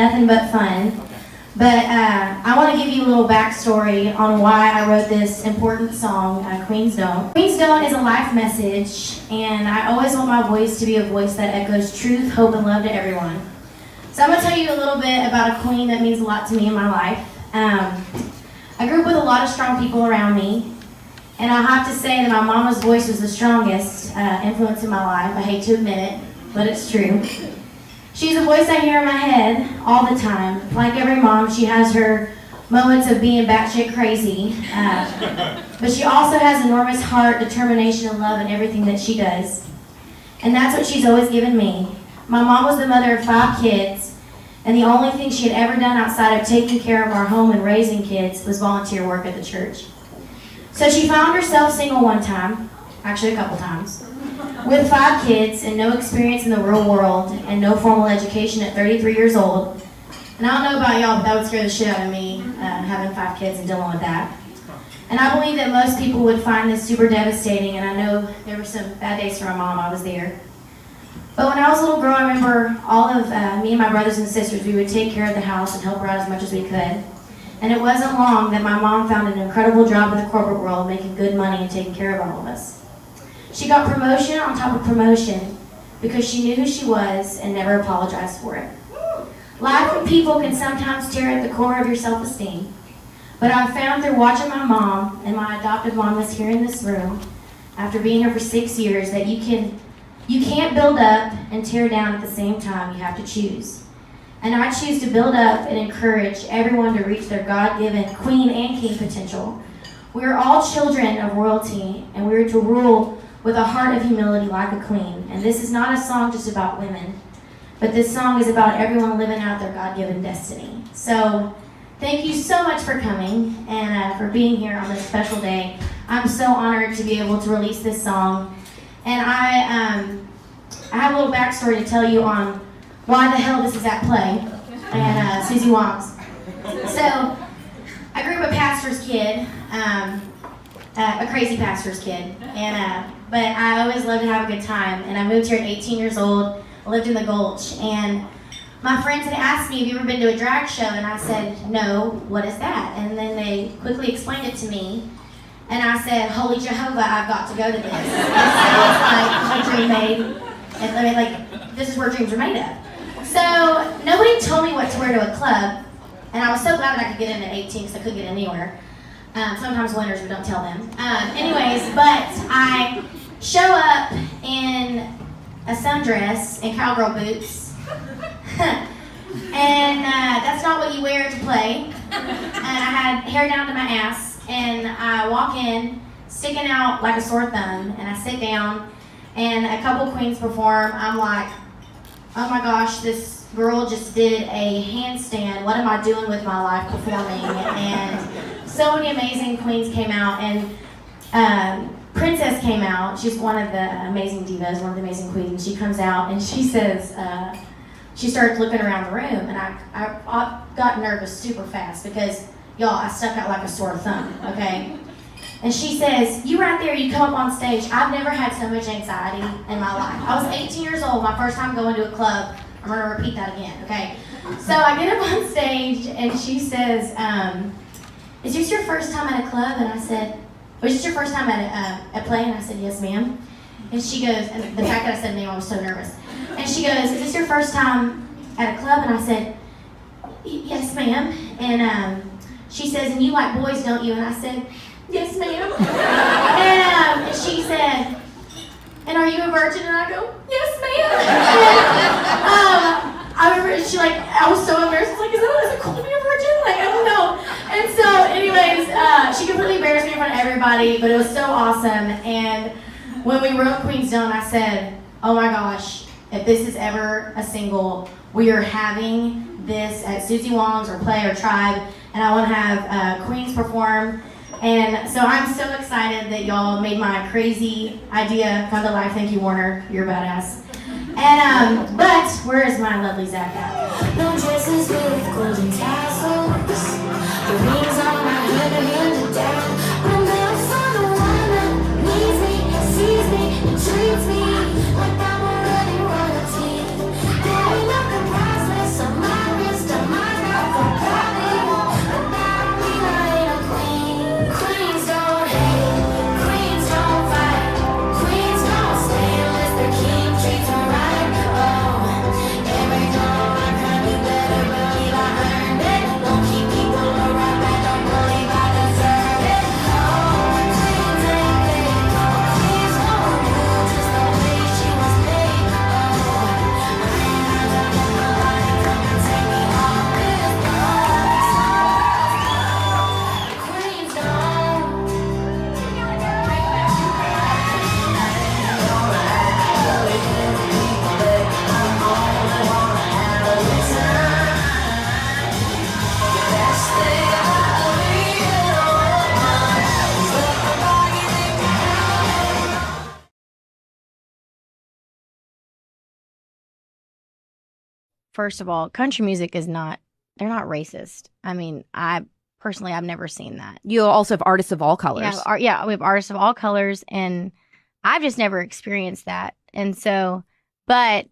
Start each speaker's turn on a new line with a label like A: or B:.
A: nothing but fun. But I want to give you a little backstory on why I wrote this important song, Queens Don't. Queens Don't is a life message, and I always want my voice to be a voice that echoes truth, hope, and love to everyone. So I'm going to tell you a little bit about a queen that means a lot to me in my life. I grew up with a lot of strong people around me, and I have to say that my mama's voice was the strongest influence in my life. I hate to admit it, but it's true. She's a voice I hear in my head all the time. Like every mom, she has her moments of being batshit crazy, but she also has enormous heart, determination, and love in everything that she does. And that's what she's always given me. My mom was the mother of 5 kids, and the only thing she had ever done outside of taking care of our home and raising kids was volunteer work at the church. So she found herself single one time, actually a couple times, with 5 kids and no experience in the real world and no formal education at 33 years old. And I don't know about y'all, but that would scare the shit out of me, having 5 kids and dealing with that. And I believe that most people would find this super devastating, and I know there were some bad days for my mom. I was there. But when I was a little girl, I remember all of me and my brothers and sisters, we would take care of the house and help her out as much as we could. And it wasn't long that my mom found an incredible job in the corporate world, making good money and taking care of all of us. She got promotion on top of promotion because she knew who she was and never apologized for it. Life and people can sometimes tear at the core of your self-esteem. But I've found through watching my mom, and my adopted mom is here in this room, after being here for 6 years, that you can't build up and tear down at the same time. You have to choose. And I choose to build up and encourage everyone to reach their God-given queen and king potential. We are all children of royalty, and we are to rule with a heart of humility like a queen. And this is not a song just about women, but this song is about everyone living out their God-given destiny. So thank you so much for coming and for being here on this special day. I'm so honored to be able to release this song. And I have a little backstory to tell you on why the hell this is at play, and Suzy Wong's. So I grew up a pastor's kid, a crazy pastor's kid, but I always loved to have a good time. And I moved here at 18 years old. I lived in the Gulch, and my friends had asked me, have you ever been to a drag show? And I said, no, what is that? And then they quickly explained it to me, and I said, holy Jehovah, I've got to go to this. This sounds like a dream made. I mean, like, this is where dreams are made of. So nobody told me what to wear to a club, and I was so glad that I could get in at 18 because I couldn't get in anywhere. Sometimes winners, we don't tell them. Anyways, but I show up in a sundress and cowgirl boots, and that's not what you wear to play. And I had hair down to my ass, and I walk in, sticking out like a sore thumb, and I sit down, and a couple queens perform. I'm like, oh my gosh, this girl just did a handstand. What am I doing with my life performing? And so many amazing queens came out, and Princess came out. She's one of the amazing divas, one of the amazing queens. She comes out and she says, she starts looking around the room, and I got nervous super fast because, y'all, I stuck out like a sore thumb, okay? And she says, you right there, you come up on stage. I've never had so much anxiety in my life. I was 18 years old, my first time going to a club. I'm gonna repeat that again, okay? So I get up on stage, and she says, is this your first time at a club? And I said, was this your first time at play? And I said, yes, ma'am. And she goes, and the fact that I said ma'am, I was so nervous. And she goes, is this your first time at a club? And I said, yes, ma'am. And she says, and you like boys, don't you? And I said, yes, ma'am. And she said, and are you a virgin? And I go, yes, ma'am. And, I remember I was so embarrassed. I was like, is it cool to be a virgin? Like, I don't know. And so, anyways, she completely embarrassed me in front of everybody, but it was so awesome. And when we wrote Queens Don't, I said, oh my gosh, if this is ever a single, we are having this at Suzy Wong's or Play or Tribe, and I want to have queens perform. And so I'm so excited that y'all made my crazy idea come to life. Thank you, Warner. You're a badass. And, but where is my lovely Zach at?
B: No dresses with golden tassels, the rings on my head are handed down. I'm there for the one that needs me, sees me, and treats me like I'm already royalty. There ain't nothing priceless on my wrist. I'm
C: first of all, country music is not, they're not racist. I mean, I've never seen that.
D: You also have artists of all colors.
C: Yeah, we have artists of all colors, and I've just never experienced that. And so, but